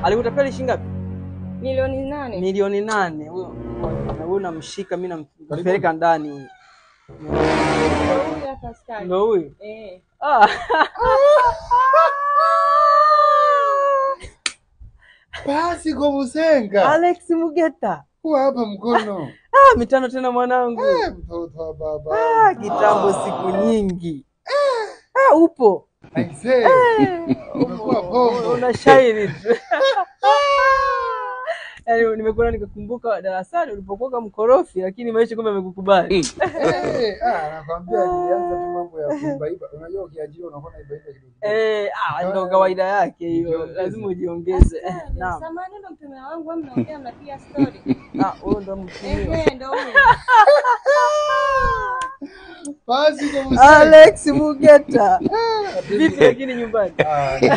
Alikutapeli shilingi ngapi? Milioni 8. Milioni 8. Huyo namshika mimi nampeleka ndani huyo. Huyu hapa askari. Ndio huyu? Basi kwa Musenga. Alex Mugeta. Huwa hapa mkono. Mitano tena mwanangu. Mtoto wa baba. Kitambo siku nyingi. Upo. Aisee. Umekuwa pombo. Una shairi tu. Yaani nimekuona nikakumbuka darasani ulipokuwa mkorofi lakini maisha kumbe amekukubali. Nakwambia nilianza tu mambo ya kuiba. Unajua ukiajiriwa unakuwa iba kidogo. Ndio kawaida yake hiyo. Lazima ujiongeze. Naam. Samahani ndo mtume wangu mnaongea mnapiga story. Huyo ndo mtume. Ndio huyo. Basi kwa Musenga. Alex Mugeta. Vipi lakini nyumbani?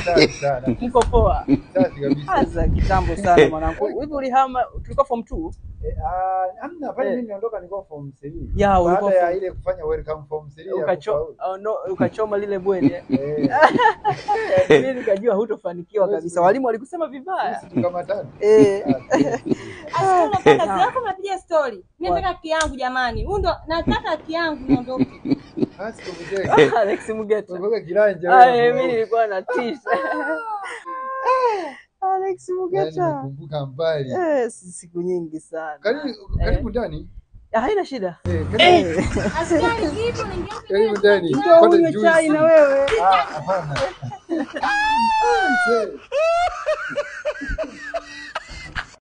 Safi sana. Mko poa? Safi kabisa. Sasa kitambo sana mwanangu. Hivi ulihama tulikuwa form 2? Hamna pale mimi niondoka nilikuwa form 3. Ya ulikuwa baada ya ile kufanya welcome form 3 ukachoma lile bweni. Mimi nikajua hutofanikiwa kabisa. Walimu walikusema vibaya. Sisi kama tano. Asante unapenda zako mnapiga story. Mimi nataka haki yangu jamani. Huyu ndo nataka haki yangu niondoke. Basi kwa Musenga. Alex Mugeta. Wewe kiranja wewe. Mimi nilikuwa na tisha. Alex Mugeta. Nakumbuka mbali. Siku nyingi sana. Karibu ndani. Haina shida. Askari vipi unaingia? Karibu ndani. Ndio unywe chai na wewe. Hapana.